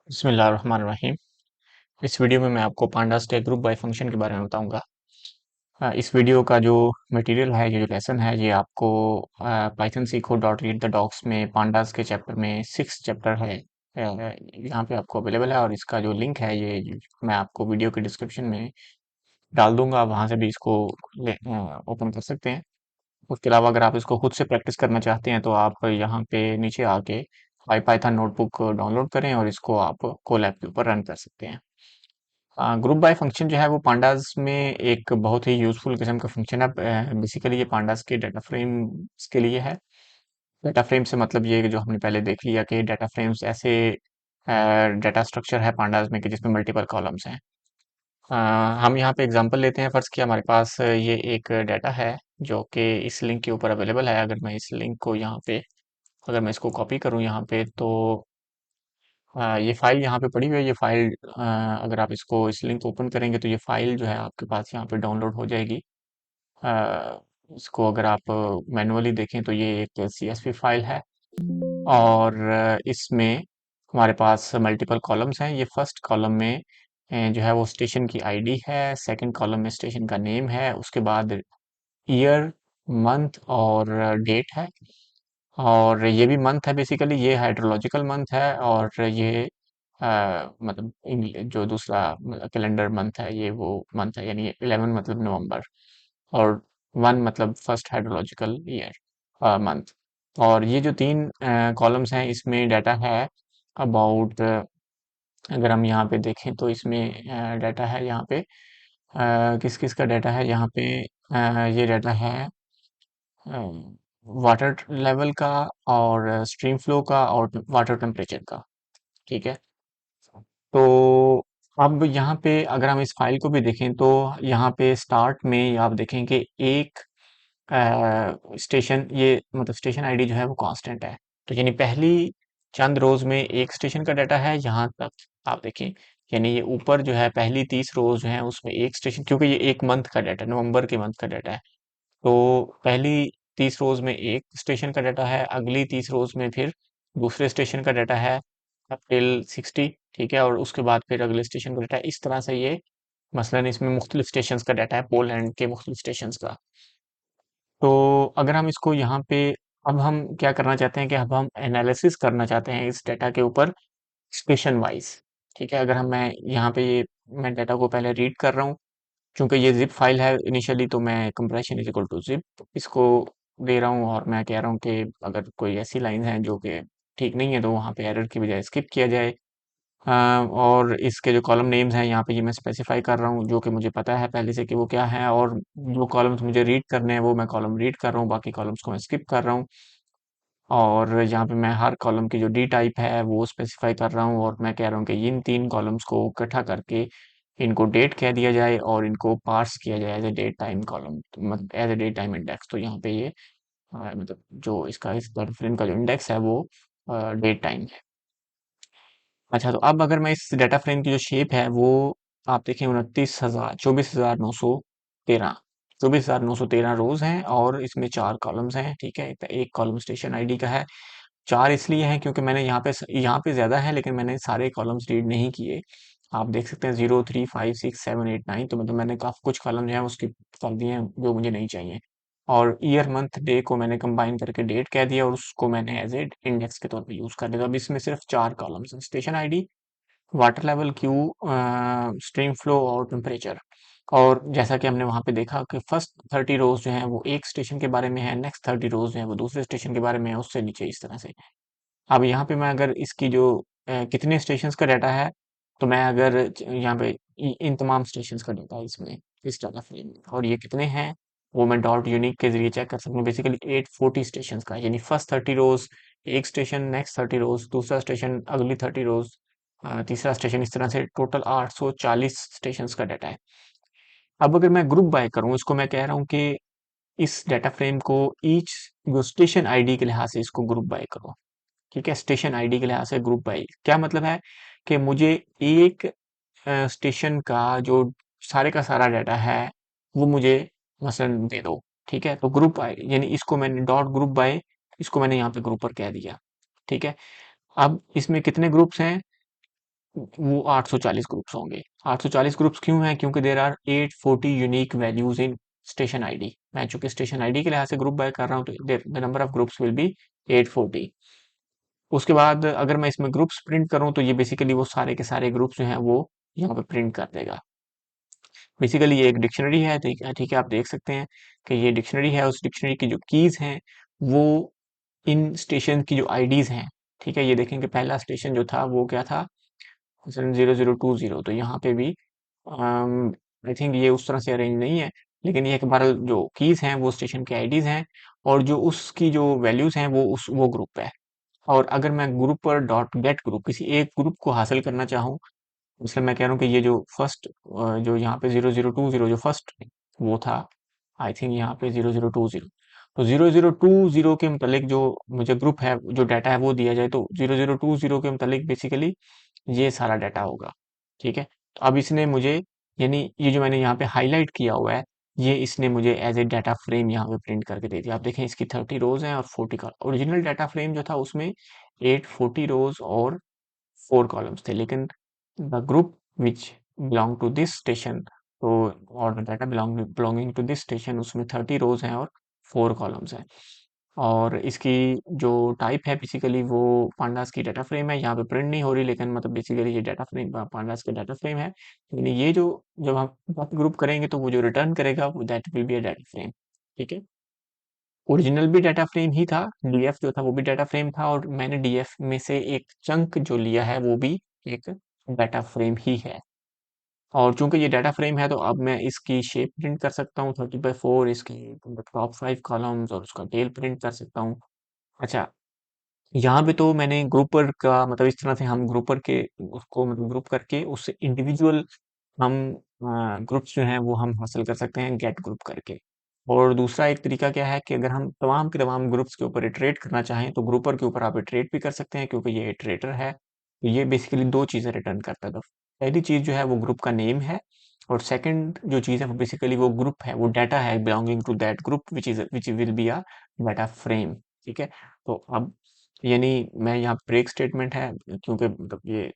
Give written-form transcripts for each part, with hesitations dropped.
बिस्मिल्लाहिर्रहमानिर्रहीम। इस वीडियो में मैं आपको पांडास के ग्रुप बाय फंक्शन के बारे में बताऊंगा। इस वीडियो का जो मटेरियल है, ये जो लेसन है, ये आपको पाइथन सीखो डॉट रीड द डॉक्स में पांडास के चैप्टर में 6 चैप्टर है, यहाँ पे आपको अवेलेबल है। और इसका जो लिंक है ये मैं आपको वीडियो के डिस्क्रिप्शन में डाल दूंगा, वहां से भी इसको ओपन कर सकते हैं। उसके अलावा अगर आप इसको खुद से प्रैक्टिस करना चाहते हैं तो आप यहाँ पे नीचे आके पाइथन नोटबुक डाउनलोड करें और इसको आप कोलैब के ऊपर रन कर सकते हैं। ग्रुप बाय फंक्शन जो है वो पांडास में एक बहुत ही यूजफुल किस्म का फंक्शन है। बेसिकली ये पांडास के डाटा फ्रेम्स के लिए है। डाटा फ्रेम से मतलब ये कि जो हमने पहले देख लिया कि डाटा फ्रेम्स ऐसे डाटा स्ट्रक्चर है पांडास में कि जिसमें मल्टीपल कॉलम्स हैं। अ, हम यहाँ पे एग्जांपल लेते हैं। फर्ज किया हमारे पास ये एक डाटा है जो कि इस लिंक के ऊपर अवेलेबल है। अगर मैं इस लिंक को यहाँ पे अगर मैं इसको कॉपी करूँ यहाँ पे तो ये फाइल यहाँ पे पड़ी हुई है। ये फाइल अगर आप इसको इस लिंक को ओपन करेंगे तो ये फाइल जो है आपके पास यहाँ पे डाउनलोड हो जाएगी। अ, इसको अगर आप मैनुअली देखें तो ये एक CSV फाइल है। और इसमें हमारे पास मल्टीपल कॉलम्स हैं। ये फर्स्ट कॉलम में जो है वो स्टेशन की आईडी है। सेकंड कॉलम में स्टेशन का नेम है। उसके बाद ईयर, मंथ और डेट है। और ये भी मंथ है, बेसिकली ये हाइड्रोलॉजिकल मंथ है। और ये मतलब जो दूसरा कैलेंडर मंथ है ये वो मंथ है, यानी 11 मतलब नवंबर। और 1 मतलब फर्स्ट हाइड्रोलॉजिकल ईयर मंथ। और ये जो तीन कॉलम्स हैं इसमें डाटा है अबाउट। अगर हम यहाँ पे देखें तो इसमें डाटा है यहाँ पे किस किस का डाटा है यहाँ पे। ये डाटा है वाटर लेवल का और स्ट्रीम फ्लो का और वाटर टेम्परेचर का। ठीक है। तो अब यहाँ पे अगर हम इस फाइल को भी देखें तो यहाँ पे स्टार्ट में आप देखें कि एक स्टेशन, ये मतलब स्टेशन आईडी जो है वो कांस्टेंट है। तो यानी पहली चंद रोज में एक स्टेशन का डाटा है यहाँ तक आप देखें। यानी ये ऊपर जो है पहली 30 रोज जो है उसमें एक स्टेशन, क्योंकि ये एक मंथ का डाटा, नवंबर के मंथ का डाटा है। तो पहली 30 रोज में एक स्टेशन का डाटा है, अगली 30 रोज में फिर दूसरे स्टेशन का डाटा है अप्रैल 60। ठीक है। और उसके बाद फिर अगले स्टेशन का डाटा है। इस तरह से ये मसलन इसमें मुख्तलिफ स्टेशन का डाटा है, पोलैंड के मुख्तलिफ स्टेशन का। तो अगर हम इसको यहाँ पे अब हम क्या करना चाहते हैं कि अब हम एनालिसिस करना चाहते हैं इस डाटा के ऊपर स्टेशन वाइज। ठीक है। अगर हम मैं यहाँ पे ये मैं डाटा को पहले रीड कर रहा हूँ, क्योंकि ये जिप फाइल है इनिशियली, तो मैं कंप्रेशन इज इक्वल टू जिप इसको दे रहा हूँ। और मैं कह रहा हूँ कि अगर कोई ऐसी लाइन है जो कि ठीक नहीं है तो वहाँ पे एरर की बजाय स्किप किया जाए। और इसके जो कॉलम नेम्स हैं यहाँ पे ये मैं स्पेसिफाई कर रहा हूँ, जो कि मुझे पता है पहले से कि वो क्या है। और जो कॉलम्स मुझे रीड करने हैं वो मैं कॉलम रीड कर रहा हूँ, बाकी कॉलम्स को मैं स्किप कर रहा हूँ। और यहाँ पे मैं हर कॉलम की जो डी टाइप है वो स्पेसिफाई कर रहा हूँ। और मैं कह रहा हूँ कि इन तीन कॉलम्स को इकट्ठा करके इनको डेट कह दिया जाए और इनको पार्स किया जाए as a date time column, मतलब as a date time index. तो यहाँ पे ये मतलब जो इसका इस फ्रेम का जो इंडेक्स है वो डेट टाइम है। अच्छा, तो अब अगर मैं इस डाटा फ्रेम की जो शेप है वो आप देखें 24,000 24,913 रोज हैं और इसमें 4 कॉलम्स हैं। ठीक है। तो एक कॉलम स्टेशन आईडी का है। 4 इसलिए हैं क्योंकि मैंने यहाँ पे ज्यादा है लेकिन मैंने सारे कॉलम्स रीड नहीं किए। आप देख सकते हैं 0, 3, 5, 6, 7, 8, 9, तो मतलब मैंने काफी कुछ कॉलम जो है उसकी कर दिए हैं जो मुझे नहीं चाहिए। और ईयर मंथ डे को मैंने कंबाइन करके डेट कह दिया और उसको मैंने एज ए इंडेक्स के तौर पे यूज कर दिया। तो अब इसमें सिर्फ 4 कॉलम्स हैं, station ID, water level, Q, stream flow और टेम्परेचर। और जैसा कि हमने वहां पे देखा कि फर्स्ट 30 रोज जो है वो एक स्टेशन के बारे में है, नेक्स्ट 30 रोज जो है वो दूसरे स्टेशन के बारे में है, उससे नीचे इस तरह से। अब यहाँ पे मैं अगर इसकी जो कितने स्टेशन का डाटा है, तो मैं अगर यहाँ पे इन तमाम स्टेशन का डाटा है इसमें इस डाटा फ्रेम में, और ये कितने हैं वो मैं डॉट यूनिक के जरिए चेक कर सकता हूँ। बेसिकली 840 स्टेशन का, यानी फर्स्ट 30 रोज एक स्टेशन, नेक्स्ट 30 रोज दूसरा स्टेशन, अगली 30 रोज तीसरा स्टेशन, इस तरह से टोटल 840 स्टेशन का डाटा है। अब अगर मैं ग्रुप बाय करूँ, इसको मैं कह रहा हूँ कि इस डाटा फ्रेम को ईच जो स्टेशन आईडी के लिहाज से इसको ग्रुप बाय करो। ठीक है। स्टेशन आईडी के लिहाज से ग्रुप बाय क्या मतलब है कि मुझे एक स्टेशन का जो सारे का सारा डाटा है वो मुझे मसलन दे दो। ठीक है। तो ग्रुप बाय यानी इसको मैंने डॉट ग्रुप बाय, इसको मैंने यहाँ पे ग्रुपर कह दिया। ठीक है। अब इसमें कितने ग्रुप्स हैं? वो 840 ग्रुप्स होंगे। 840 ग्रुप्स क्यों हैं? क्योंकि there are 840 unique values in station ID. मैं चूंकि स्टेशन आईडी के लिहाज से ग्रुप बाय कर रहा हूँ, तो the number of groups will be 840। उसके बाद अगर मैं इसमें ग्रुप्स प्रिंट करूँ तो ये बेसिकली वो सारे के सारे ग्रुप्स जो हैं वो यहाँ पे प्रिंट कर देगा। बेसिकली ये एक डिक्शनरी है, ठीक है, ठीक है, आप देख सकते हैं कि ये डिक्शनरी है। उस डिक्शनरी की जो कीज हैं वो इन स्टेशन की जो आईडीज हैं, ठीक है, ये देखेंगे पहला स्टेशन जो था वो क्या था, 0020। तो यहाँ पे भी आई थिंक ये उस तरह से अरेंज नहीं है, लेकिन ये एक बार जो कीज हैं वो स्टेशन की आईडीज हैं, और जो उसकी जो वैल्यूज हैं वो ग्रुप है। और अगर मैं ग्रुप पर डॉट गेट ग्रुप किसी एक ग्रुप को हासिल करना चाहूँ, इसलिए मैं कह रहा हूँ कि ये जो फर्स्ट जो यहाँ पे 0020 जो फर्स्ट वो था, आई थिंक यहाँ पे 0020, तो 0020 के मुतालिक जो मुझे ग्रुप है जो डाटा है वो दिया जाए, तो 0020 के मुतालिक बेसिकली ये सारा डाटा होगा। ठीक है, तो अब इसने मुझे, यानी ये जो मैंने यहाँ पे हाईलाइट किया हुआ है, ये इसने मुझे एज ए डाटा फ्रेम यहाँ पे प्रिंट करके दे दिया। आप देखें इसकी 30 रोज हैं और 40 का ओरिजिनल डाटा फ्रेम जो था उसमें 840 रोज और 4 कॉलम्स थे, लेकिन the group which belong to this station, तो और the data belonging to this station, उसमें 30 रोज हैं और 4 कॉलम्स हैं। और इसकी जो टाइप है बेसिकली वो पांडास की डाटा फ्रेम है, यहाँ पे प्रिंट नहीं हो रही, लेकिन मतलब बेसिकली ये डाटा फ्रेम पांडास का डाटा फ्रेम है। यानी ये जो जब हम ग्रुप करेंगे तो वो जो रिटर्न करेगा वो that will be a data frame. ठीक है, ओरिजिनल भी डाटा फ्रेम ही था, डीएफ जो था वो भी डाटा फ्रेम था, और मैंने डीएफ में से एक चंक जो लिया है वो भी एक डाटा फ्रेम ही है। और चूंकि ये डाटा फ्रेम है तो अब मैं इसकी शेप प्रिंट कर सकता हूँ 30/4, इसकी टॉप 5 कॉलम्स और उसका टेल प्रिंट कर सकता हूँ। अच्छा, यहाँ पे तो मैंने ग्रुपर का मतलब इस तरह से हम ग्रुपर के उसको मतलब ग्रुप करके उससे इंडिविजुअल हम ग्रुप्स जो हैं वो हम हासिल कर सकते हैं गेट ग्रुप करके। और दूसरा एक तरीका क्या है कि अगर हम तमाम के तमाम ग्रुप्स के ऊपर इटरेट करना चाहें तो ग्रुपर के ऊपर आप इटरेट भी कर सकते हैं, क्योंकि ये इटरेटर है। तो ये बेसिकली दो चीज़ें रिटर्न करता है। तो पहली चीज़ जो है वो ग्रुप का नेम है, और सेकंड जो चीज़ है वो बेसिकली वो ग्रुप है, वो डाटा है belonging to that group which will be a data frame. ठीक है, तो अब यानी मैं यहाँ ब्रेक स्टेटमेंट है, क्योंकि मतलब ये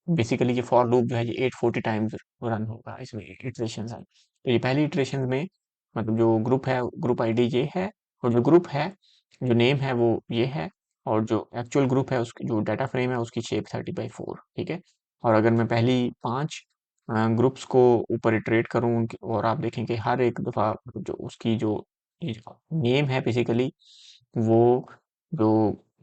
बेसिकली ये फॉर लूप जो है ये 840 टाइम्स रन होगा, इसमें इटरेशन है। तो ये पहली इटरेशन में मतलब जो ग्रुप है ग्रुप आईडी ये है, और जो ग्रुप है जो नेम है वो ये है, और जो एक्चुअल ग्रुप है उसकी जो डाटा फ्रेम है उसकी शेप 30/4। ठीक है, और अगर मैं पहली 5 ग्रुप्स को ऊपर इटरेट करूँ और आप देखें कि हर एक दफ़ा जो उसकी जो नेम है बेसिकली वो जो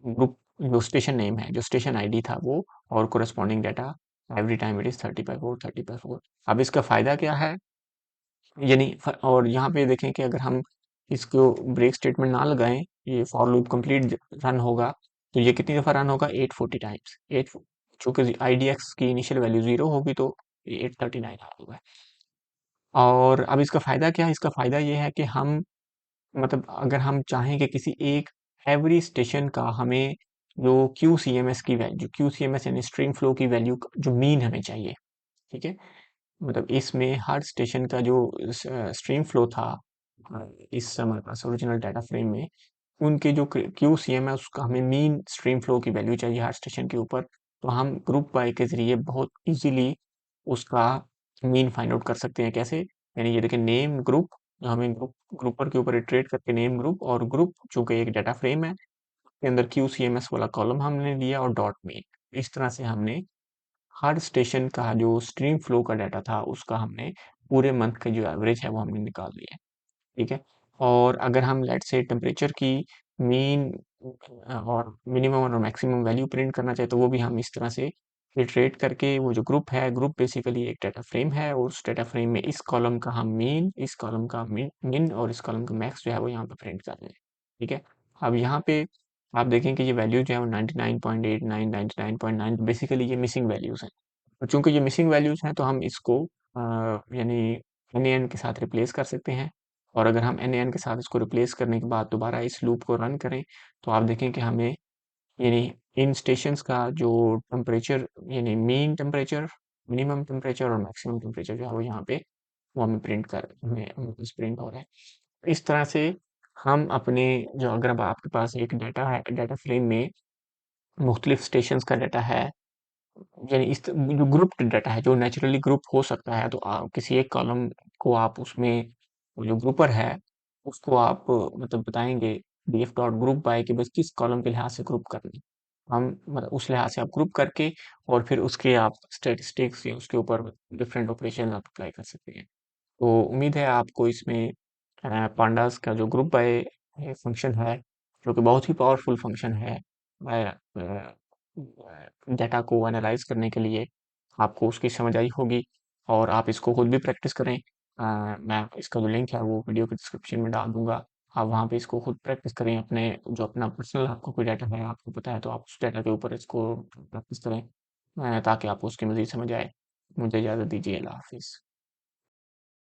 ग्रुप जो स्टेशन नेम है जो स्टेशन आईडी था वो, और corresponding data every time it is 30/4 30/4। अब इसका फायदा क्या है, यानी और यहाँ पे देखें कि अगर हम इसको ब्रेक स्टेटमेंट ना लगाएं, ये फॉर लूप कंप्लीट रन होगा, तो ये कितनी दफा रन होगा? 840 टाइम्स। एट चूंकि आई डी एक्स की इनिशियल वैल्यू 0 होगी तो 839 होगा। और अब इसका फायदा क्या है? इसका फायदा ये है कि हम मतलब अगर हम चाहें कि किसी एक एवरी स्टेशन का हमें जो क्यू सी एम एस की value, Q C M S यानी स्ट्रीम फ्लो की वैल्यू जो मीन हमें चाहिए, ठीक है, मतलब इसमें हर स्टेशन का जो स्ट्रीम फ्लो था इस हमारे पास ओरिजिनल डाटा फ्रेम में, उनके जो क्यू सी एम है उसका हमें मीन स्ट्रीम फ्लो की वैल्यू चाहिए हर स्टेशन के ऊपर। तो हम ग्रुप बाय के जरिए बहुत इजीली उसका मीन फाइंड आउट कर सकते हैं। कैसे? यानी ये देखिए नेम ग्रुप, हमें ग्रुपर के ऊपर इटरेट करके नेम ग्रुप, और ग्रुप चूंकि एक डाटा फ्रेम है के अंदर क्यू सी एम एस वाला कॉलम हमने लिया और डॉट मीन। इस तरह से हमने हर स्टेशन का जो स्ट्रीम फ्लो का डाटा था उसका हमने पूरे मंथ का जो एवरेज है वो हमने निकाल लिया। ठीक है, और अगर हम लेट से टेम्परेचर की मीन और मिनिमम और मैक्सिमम वैल्यू प्रिंट करना चाहे तो वो भी हम इस तरह से इटरेट करके, वो जो ग्रुप है ग्रुप बेसिकली एक डाटा फ्रेम है, और उस डाटा फ्रेम में इस कॉलम का हम मीन, इस कॉलम का मिन और इस कॉलम का मैक्स जो है वो यहाँ पे प्रिंट कर रहे हैं। ठीक है, अब यहाँ पे आप देखें कि ये वैल्यू जो है वो 99.89 99.9 बेसिकली ये मिसिंग वैल्यूज हैं। और चूंकि ये मिसिंग वैल्यूज हैं तो हम इसको यानी एन ए एन के साथ रिप्लेस कर सकते हैं। और अगर हम एन ए एन के साथ इसको रिप्लेस करने के बाद दोबारा इस लूप को रन करें तो आप देखें कि हमें यानी इन स्टेशंस का जो टेम्परेचर, यानी मीन टेम्परेचर, मिनिमम टेम्परेचर और मैक्सिमम टेम्परेचर जो है वो यहाँ पे वो हमें प्रिंट हो रहा है। इस तरह से हम अपने जो अगर अब आपके पास एक डाटा है, डाटा फ्रेम में मुख्तलिफ स्टेशंस का डाटा है, यानी जो ग्रुप डाटा है जो नेचुरली ग्रुप हो सकता है, तो किसी एक कॉलम को आप उसमें वो जो ग्रुपर है उसको आप मतलब बताएंगे df डॉट ग्रुप बाय कि बस किस कॉलम के लिहाज से ग्रुप करना है। हम मतलब उस लिहाज से आप ग्रुप करके और फिर उसके आप स्टेटिस्टिक्स या उसके ऊपर डिफरेंट ऑपरेशन आप अप्लाई कर सकते हैं। तो उम्मीद है आपको इसमें पांडास का जो ग्रुप बाय फंक्शन है जो कि बहुत ही पावरफुल फंक्शन है डाटा को एनालाइज करने के लिए, आपको उसकी समझ आई होगी और आप इसको खुद भी प्रैक्टिस करें। मैं इसका जो लिंक है वो वीडियो के डिस्क्रिप्शन में डाल दूंगा। आप वहाँ पे इसको खुद प्रैक्टिस करें, अपने जो अपना पर्सनल आपको कोई डाटा है आपको पता है तो आप उस डाटा के ऊपर इसको प्रैक्टिस करें ताकि आपको उसकी मज़ीद समझ आए। मुझे इजाज़त दीजिए। अल्लाह हाफिज़।